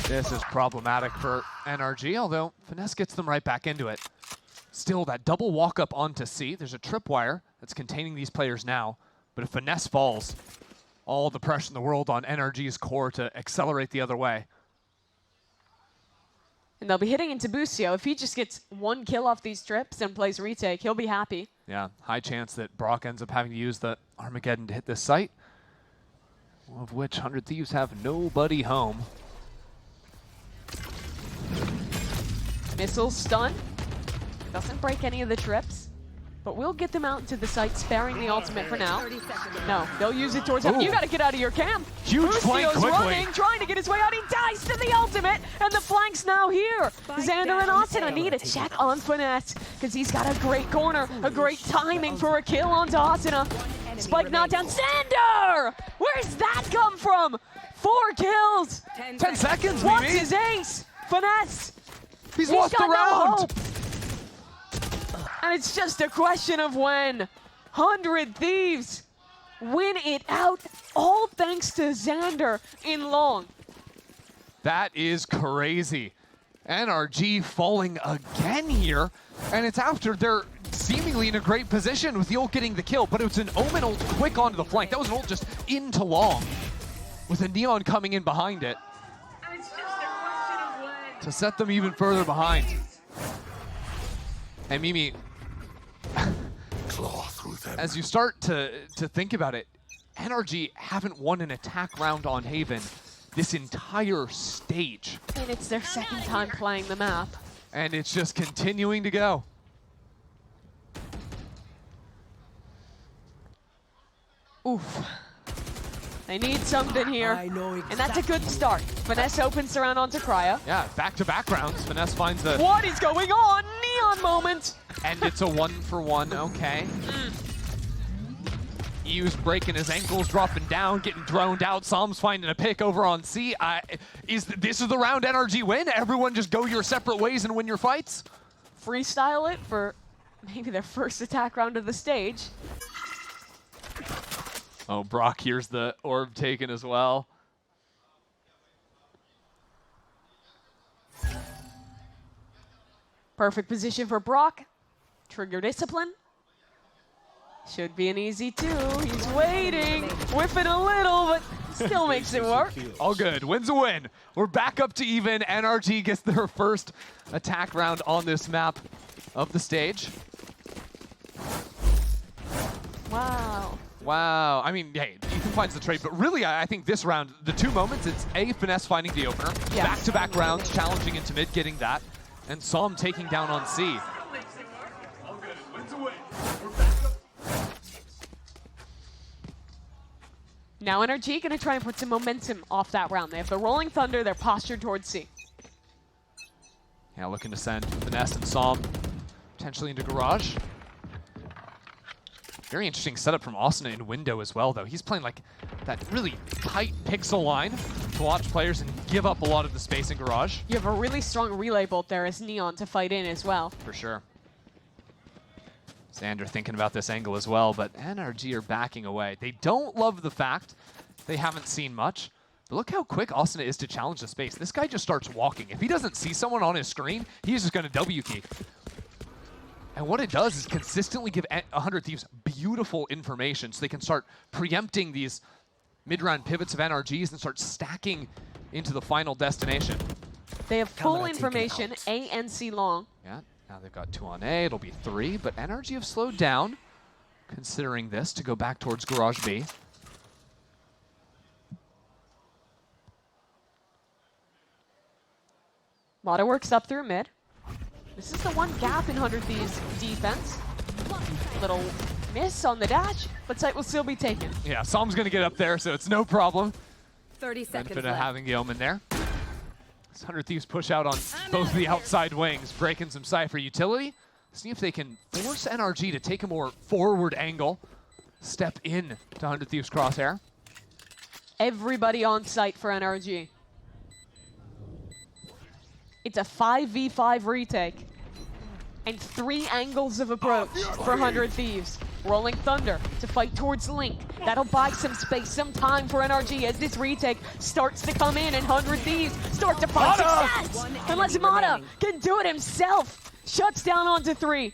[SPEAKER 2] This is problematic for NRG, although Finesse gets them right back into it. Still, that double walk up onto C. There's a tripwire that's containing these players now, but if Finesse falls, all the pressure in the world on NRG's core to accelerate the other way.
[SPEAKER 1] And they'll be hitting into Busio. If he just gets 1 kill off these trips and plays retake, he'll be happy.
[SPEAKER 2] Yeah, high chance that Brock ends up having to use the Armageddon to hit this site, of which 100 Thieves have nobody home.
[SPEAKER 1] Missile stun. Doesn't break any of the trips, but we'll get them out into the site, sparing the ultimate for now. No, they'll use it towards him. You gotta get out of your camp.
[SPEAKER 2] Huge flank quickly.
[SPEAKER 1] Running, trying to get his way out. He dies to the ultimate, and the flank's now here. Xander and Austin, I need a check on Finesse, because he's got a great corner, a great timing for a kill onto Asuna. Spike not down. Xander! Where's that come from? 4 kills.
[SPEAKER 2] 10 seconds,
[SPEAKER 1] What's
[SPEAKER 2] Mimi.
[SPEAKER 1] his ace? Finesse.
[SPEAKER 2] He's lost the
[SPEAKER 1] got no
[SPEAKER 2] round.
[SPEAKER 1] hope. And it's just a question of when. 100 Thieves win it out, all thanks to Xander in long.
[SPEAKER 2] That is crazy. NRG falling again here, and it's after they're seemingly in a great position with the ult getting the kill, but it was an Omen ult quick onto the flank. That was an ult just into long, with a Neon coming in behind it.
[SPEAKER 1] And it's just a question of when.
[SPEAKER 2] To set them even further behind. And Mimi,
[SPEAKER 7] Claw through them.
[SPEAKER 2] as you start to think about it, NRG haven't won an attack round on Haven this entire stage.
[SPEAKER 1] And it's their second time playing the map.
[SPEAKER 2] And it's just continuing to go.
[SPEAKER 1] Oof. They need something here.
[SPEAKER 4] I know exactly.
[SPEAKER 1] And that's a good start. Finesse opens around onto Cryo.
[SPEAKER 2] Yeah, back-to-back rounds. Finesse finds a...
[SPEAKER 1] What is going on? Neon moment!
[SPEAKER 2] And it's a 1-for-1, okay. EU's breaking his ankles, dropping down, getting droned out. Psalm's finding a pick over on C. This is the round NRG win? Everyone just go your separate ways and win your fights?
[SPEAKER 1] Freestyle it for maybe their first attack round of the stage.
[SPEAKER 2] Oh, Brock here's the orb taken as well.
[SPEAKER 1] Perfect position for Brock. Trigger discipline. Should be an easy 2. He's waiting. Whiffing a little, but still makes it work.
[SPEAKER 2] All good. Win's a win. We're back up to even. NRG gets their first attack round on this map of the stage.
[SPEAKER 1] Wow.
[SPEAKER 2] Wow. I mean, hey, Ethan finds the trade, but really, I think this round, the 2 moments, it's A, Finesse finding the opener,
[SPEAKER 1] Yeah.
[SPEAKER 2] back-to-back rounds, challenging into mid, getting that, and Psalm taking down on C.
[SPEAKER 1] Now NRG gonna try and put some momentum off that round. They have the Rolling Thunder, they're postured towards C.
[SPEAKER 2] Yeah, looking to send Finesse and Psalm potentially into Garage. Very interesting setup from Austin in window as well, though. He's playing like that really tight pixel line to watch players and give up a lot of the space in Garage.
[SPEAKER 1] You have a really strong relay bolt there as Neon to fight in as well.
[SPEAKER 2] For sure. Xander thinking about this angle as well, but NRG are backing away. They don't love the fact they haven't seen much, but look how quick Austin is to challenge the space. This guy just starts walking. If he doesn't see someone on his screen, he's just going to W key. And what it does is consistently give 100 Thieves beautiful information so they can start preempting these mid-round pivots of NRGs and start stacking into the final destination.
[SPEAKER 1] They have full information, A and C long.
[SPEAKER 2] Yeah, now they've got 2 on A, it'll be 3, but NRG have slowed down, considering this, to go back towards Garage B.
[SPEAKER 1] Mata works up through mid. This is the one gap in 100 Thieves defense. Little miss on the dash, but site will still be taken.
[SPEAKER 2] Yeah, Psalm's going to get up there, so it's no problem.
[SPEAKER 3] 30 seconds
[SPEAKER 2] Benefit of
[SPEAKER 3] left.
[SPEAKER 2] having the Omen there. This 100 Thieves push out on both the outside wings, breaking some Cypher utility. See if they can force NRG to take a more forward angle. Step in to 100 Thieves crosshair.
[SPEAKER 1] Everybody on site for NRG. It's a 5v5 retake. And 3 angles of approach for 100 Thieves. Rolling Thunder to fight towards Link. That'll buy some space, some time for NRG as this retake starts to come in and 100 Thieves start to find success. Unless Mata can do it himself. Shuts down onto 3.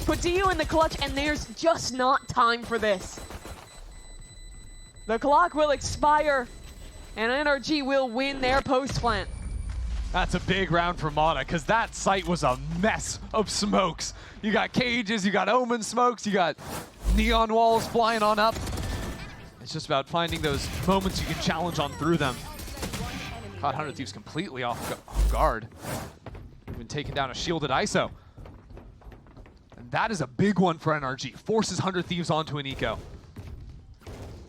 [SPEAKER 1] Puts EU in the clutch, and there's just not time for this. The clock will expire, and NRG will win their post plant.
[SPEAKER 2] That's a big round for Mata, because that site was a mess of smokes. You got cages, you got Omen smokes, you got neon walls flying on up. It's just about finding those moments you can challenge on through them. Caught 100 Thieves completely off guard. Even taking down a shielded ISO. And that is a big one for NRG. Forces 100 Thieves onto an eco.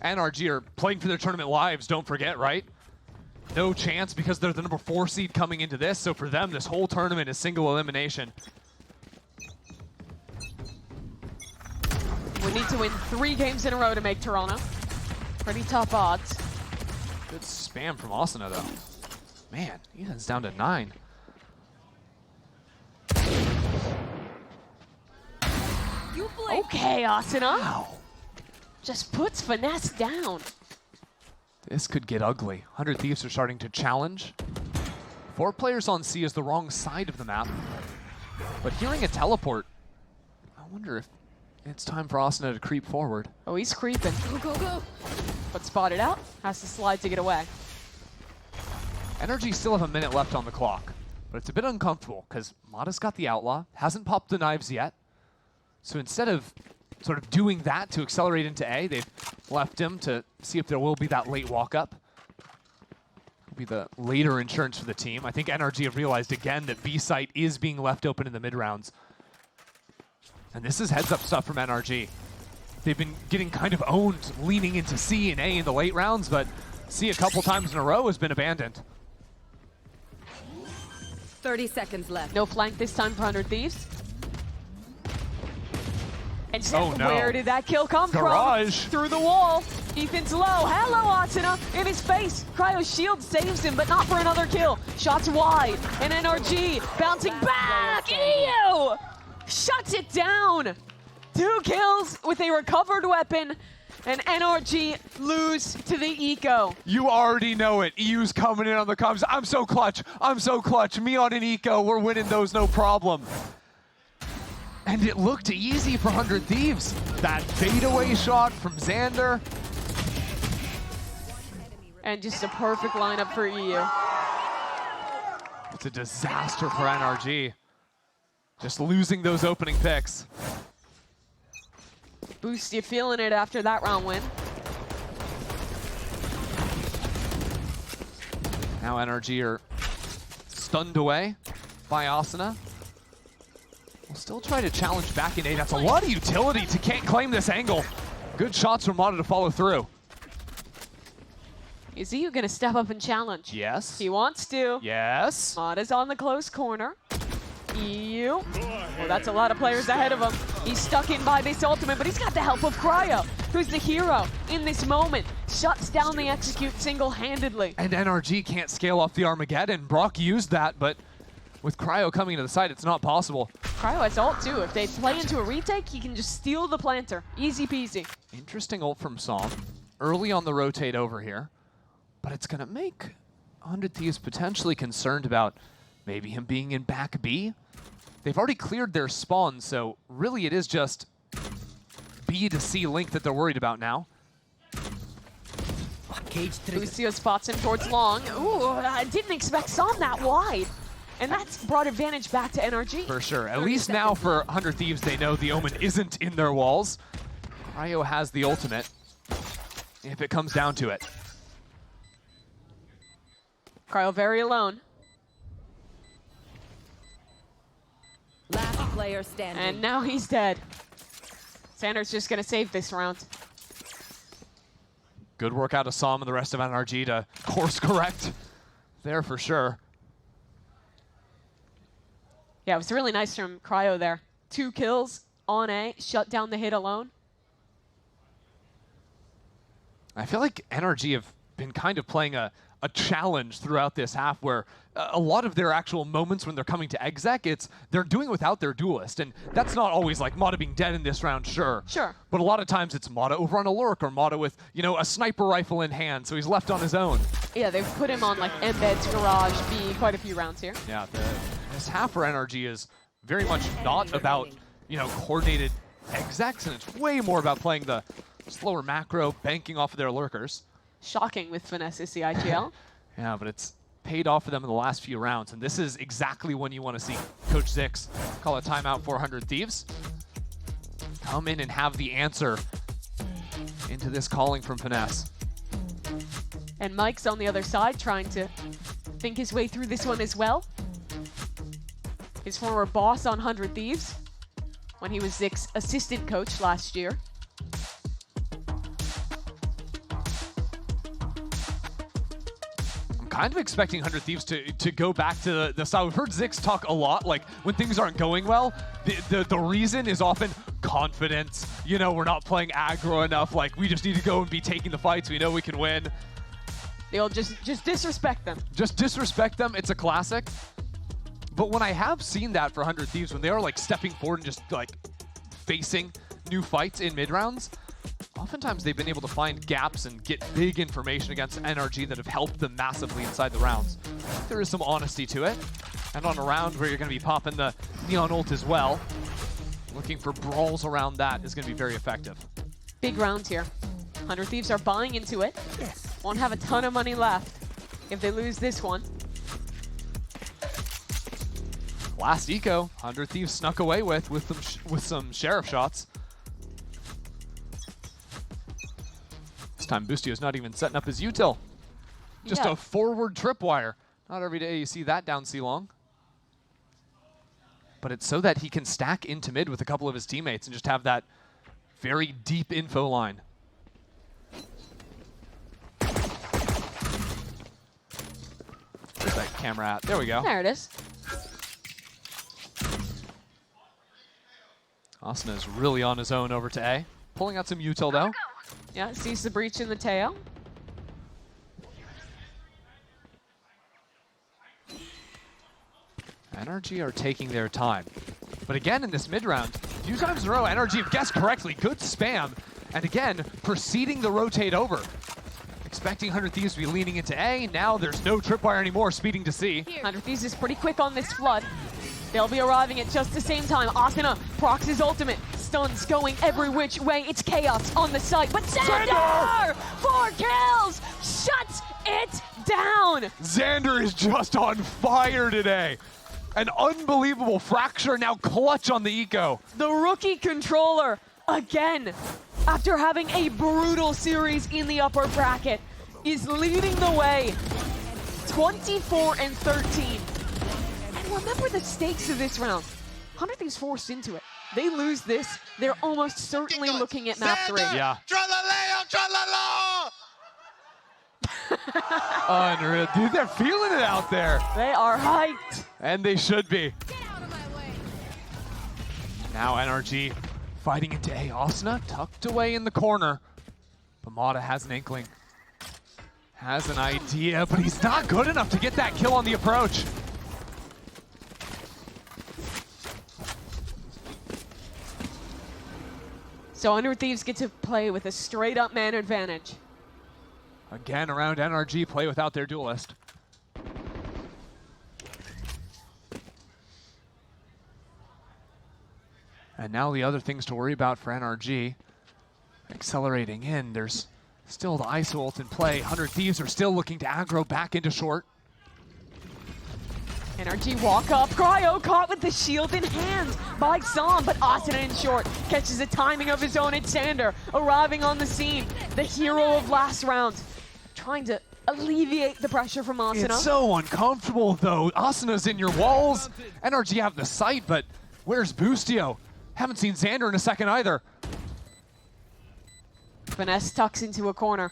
[SPEAKER 2] NRG are playing for their tournament lives, don't forget, right? No chance because they're the number 4 seed coming into this, so for them, this whole tournament is single elimination.
[SPEAKER 1] We need to win 3 games in a row to make Toronto. Pretty tough odds.
[SPEAKER 2] Good spam from Asuna, though. Man, Ethan's down to 9.
[SPEAKER 1] Okay, Asuna.
[SPEAKER 2] Wow.
[SPEAKER 1] Just puts Finesse down.
[SPEAKER 2] This could get ugly. 100 Thieves are starting to challenge. 4 players on C is the wrong side of the map. But hearing a teleport, I wonder if it's time for Asuna to creep forward.
[SPEAKER 1] Oh, he's creeping. Go, go, go. But spotted out. Has to slide to get away.
[SPEAKER 2] NRG still have a minute left on the clock. But it's a bit uncomfortable because Mata's got the Outlaw, hasn't popped the knives yet. So instead of sort of doing that to accelerate into A. They've left him to see if there will be that late walk-up. Be the later insurance for the team. I think NRG have realized again that B site is being left open in the mid-rounds. And this is heads-up stuff from NRG. They've been getting kind of owned, leaning into C and A in the late rounds, but C a couple times in a row has been abandoned.
[SPEAKER 3] 30 seconds left.
[SPEAKER 1] No flank this time for 100 Thieves. And
[SPEAKER 2] Oh, no.
[SPEAKER 1] where did that kill come
[SPEAKER 2] Garage.
[SPEAKER 1] from? Through the wall. Ethan's low. Hello, Atsuna. In his face. Cryo's shield saves him, but not for another kill. Shots wide. And NRG bouncing back. Ew! Shuts it down. 2 kills with a recovered weapon. And NRG lose to the Eco.
[SPEAKER 2] You already know it. EU's coming in on the comms. I'm so clutch. I'm so clutch. Me on an Eco. We're winning those, no problem. And it looked easy for 100 Thieves. That fadeaway shot from Xander.
[SPEAKER 1] And just a perfect lineup for EU.
[SPEAKER 2] It's a disaster for NRG. Just losing those opening picks.
[SPEAKER 1] Boost, you feeling it after that round win.
[SPEAKER 2] Now NRG are stunned away by Asuna. We'll still try to challenge back in A. That's a lot of utility to can't claim this angle. Good shots from Mata to follow through.
[SPEAKER 1] Is EU gonna step up and challenge?
[SPEAKER 2] Yes.
[SPEAKER 1] He wants to.
[SPEAKER 2] Yes.
[SPEAKER 1] Mata's on the close corner. EU. Well, that's a lot of players ahead of him. He's stuck in by this ultimate, but he's got the help of Cryo, who's the hero in this moment. Shuts down the execute single-handedly.
[SPEAKER 2] And NRG can't scale off the Armageddon. Brock used that, but with Cryo coming to the side, it's not possible.
[SPEAKER 1] Cryo has ult too. If they play into a retake, he can just steal the planter. Easy peasy.
[SPEAKER 2] Interesting ult from Psalm. Early on the rotate over here. But it's going to make 100 Thieves potentially concerned about maybe him being in back B. They've already cleared their spawn, so really it is just B to C link that they're worried about now.
[SPEAKER 4] Cage trigger.
[SPEAKER 1] Lucio spots him towards long. Ooh, I didn't expect Psalm that wide. And that's brought advantage back to NRG.
[SPEAKER 2] For sure. At least now for 100 Thieves, they know the Omen isn't in their walls. Cryo has the ultimate, if it comes down to it.
[SPEAKER 1] Cryo very alone.
[SPEAKER 3] Last player standing.
[SPEAKER 1] And now he's dead. Sanders just gonna save this round.
[SPEAKER 2] Good work out of Psalm and the rest of NRG to course correct there for sure.
[SPEAKER 1] Yeah, it was really nice from Cryo there. 2 kills on A, shut down the hit alone.
[SPEAKER 2] I feel like NRG have been kind of playing a challenge throughout this half where a lot of their actual moments when they're coming to exec, they're doing without their duelist. And that's not always like Mata being dead in this round, sure.
[SPEAKER 1] Sure.
[SPEAKER 2] But a lot of times it's Mata over on a lurk or Mata with, you know, a sniper rifle in hand, so he's left on his own.
[SPEAKER 1] Yeah, they've put him on like Embed's Garage B quite a few rounds here.
[SPEAKER 2] Yeah, this half for NRG is very much not about, you know, coordinated execs, and it's way more about playing the slower macro, banking off of their lurkers.
[SPEAKER 1] Shocking with finesse is the IGL.
[SPEAKER 2] Yeah, but it's paid off for them in the last few rounds, and this is exactly when you want to see Coach Zix call a timeout for 100 Thieves. Come in and have the answer into this calling from Finesse.
[SPEAKER 1] And Mike's on the other side trying to think his way through this one as well. His former boss on 100 Thieves when he was Zix's assistant coach last year.
[SPEAKER 2] Kind of expecting 100 Thieves to go back to the style. We've heard Zix talk a lot, like when things aren't going well, the reason is often confidence. You know, we're not playing aggro enough, like we just need to go and be taking the fights, we know we can win.
[SPEAKER 1] They'll just disrespect them.
[SPEAKER 2] Just disrespect them, it's a classic. But when I have seen that for 100 Thieves, when they are like stepping forward and just like facing new fights in mid-rounds, oftentimes they've been able to find gaps and get big information against NRG that have helped them massively inside the rounds. There is some honesty to it. And on a round where you're going to be popping the Neon ult as well, looking for brawls around that is going to be very effective.
[SPEAKER 1] Big round here. 100 Thieves are buying into it. Won't have a ton of money left if they lose this one.
[SPEAKER 2] Last eco, 100 Thieves snuck away with some sheriff shots. time, Boostio's not even setting up his util. Just
[SPEAKER 1] Yeah.
[SPEAKER 2] a forward tripwire. Not every day you see that down C-long. But it's so that he can stack into mid with a couple of his teammates and just have that very deep info line. Where's that camera at? There we go.
[SPEAKER 1] There it is.
[SPEAKER 2] Asuna is really on his own over to A. Pulling out some util though.
[SPEAKER 1] Yeah, sees the breach in the tail.
[SPEAKER 2] NRG are taking their time. But again, in this mid-round, a few times in a row, NRG have guessed correctly. Good spam. And again, proceeding to rotate over. Expecting 100 Thieves to be leaning into A. Now there's no tripwire anymore, speeding to C.
[SPEAKER 1] 100 Thieves is pretty quick on this flood. They'll be arriving at just the same time. Asuna procs his ultimate. Stuns going every which way. It's chaos on the site. But Xander! 4 kills! Shuts it down!
[SPEAKER 2] Xander is just on fire today. An unbelievable fracture, now clutch on the eco.
[SPEAKER 1] The rookie controller, again, after having a brutal series in the upper bracket, is leading the way. 24-13. And remember the stakes of this round. 100 Thieves forced into it. They lose this, they're almost certainly looking at map 3.
[SPEAKER 2] Yeah.
[SPEAKER 6] Tra-la-leo, tra-la-la!
[SPEAKER 2] Unreal. Dude, they're feeling it out there.
[SPEAKER 1] They are hyped.
[SPEAKER 2] And they should be. Now NRG fighting into A. Asuna tucked away in the corner. Bamada has an inkling. Has an idea, but he's not good enough to get that kill on the approach.
[SPEAKER 1] So 100 Thieves get to play with a straight-up man advantage.
[SPEAKER 2] Again, around NRG, play without their duelist. And now the other things to worry about for NRG. Accelerating in, there's still the ISO ult in play. 100 Thieves are still looking to aggro back into short.
[SPEAKER 1] NRG walk up, Cryo caught with the shield in hand by Sam, but Asuna in short catches the timing of his own. It's Xander arriving on the scene, the hero of last round, trying to alleviate the pressure from Asuna.
[SPEAKER 2] It's so uncomfortable though. Asuna's in your walls. NRG have the sight, but where's Boostio? Haven't seen Xander in a second either.
[SPEAKER 1] Finesse tucks into a corner.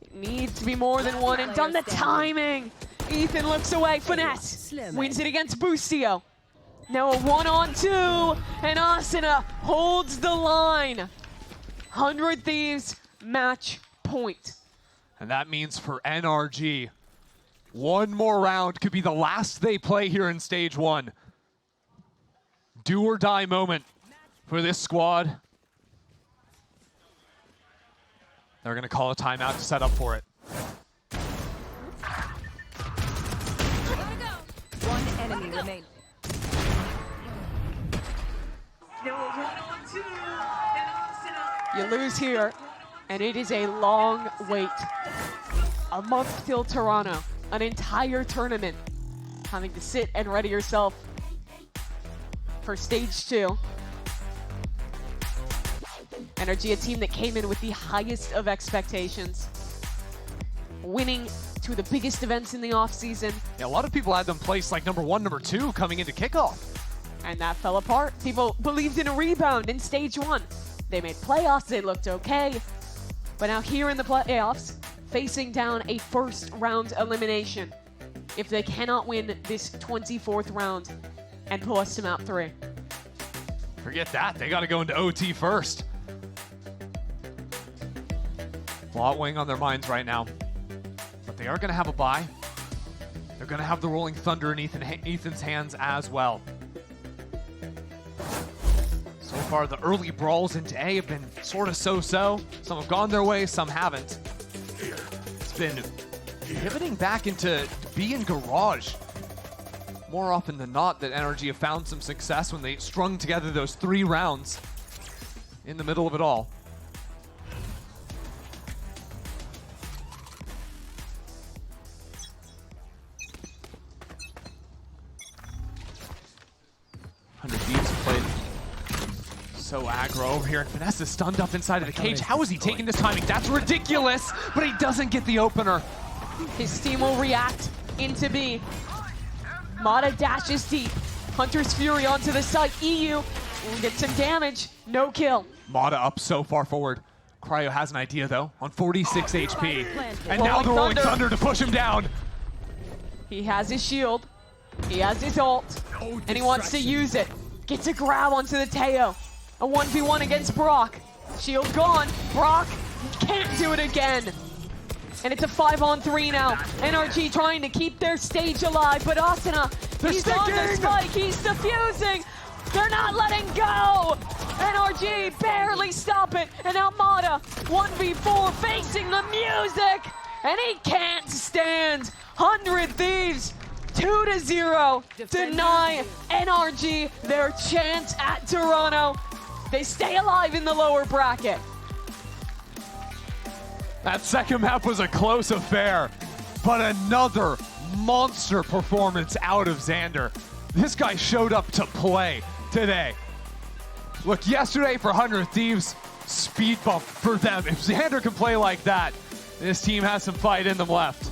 [SPEAKER 1] It needs to be more than one and done. The timing. Ethan looks away. Finesse wins it against Boostio. Now a 1-on-2, and Asuna holds the line. 100 Thieves match point.
[SPEAKER 2] And that means for NRG, one more round could be the last they play here in stage 1. Do or die moment for this squad. They're gonna call a timeout to set up for it.
[SPEAKER 3] One enemy remaining.
[SPEAKER 1] You lose here, and it is a long wait. A month till Toronto, an entire tournament. Having to sit and ready yourself for stage 2. NRG, a team that came in with the highest of expectations. Winning two of the biggest events in the offseason.
[SPEAKER 2] Yeah, a lot of people had them placed like number 1, number 2 coming into kickoff.
[SPEAKER 1] And that fell apart. People believed in a rebound in stage 1. They made playoffs, they looked okay. But now here in the playoffs, facing down a first round elimination. If they cannot win this 24th round and pull us to map 3.
[SPEAKER 2] Forget that, they gotta go into OT first. A lot weighing on their minds right now. But they are gonna have a bye. They're gonna have the Rolling Thunder in Ethan's hands as well. So far, the early brawls into A have been sort of so-so. Some have gone their way, some haven't. It's been pivoting back into B and Garage. More often than not, that NRG have found some success when they strung together those 3 rounds in the middle of it all. so aggro over here, and Finesse is stunned up inside of the cage. How is he taking this timing? That's ridiculous, but he doesn't get the opener.
[SPEAKER 1] His team will react into B. Mata dashes deep. Hunter's Fury onto the site. EU will get some damage. No kill.
[SPEAKER 2] Mata up so far forward. Cryo has an idea though, on 46 HP. And
[SPEAKER 1] Rolling
[SPEAKER 2] now the Rolling
[SPEAKER 1] Thunder.
[SPEAKER 2] Thunder to push him down.
[SPEAKER 1] He has his shield. He has his ult. And he wants to use it. Gets a grab onto the Teo. A 1v1 against Brock. Shield gone. Brock can't do it again. And it's a 5-on-3 now. NRG trying to keep their stage alive, but Asuna, he's on the spike, he's defusing. They're not letting go. NRG barely stop it. And now Mata, 1v4, facing the music. And he can't stand. 100 Thieves, 2-0. Deny NRG their chance at Toronto. They stay alive in the lower bracket.
[SPEAKER 2] That second map was a close affair, but another monster performance out of Xander. This guy showed up to play today. Look, yesterday for 100 Thieves, speed bump for them. If Xander can play like that, this team has some fight in them left.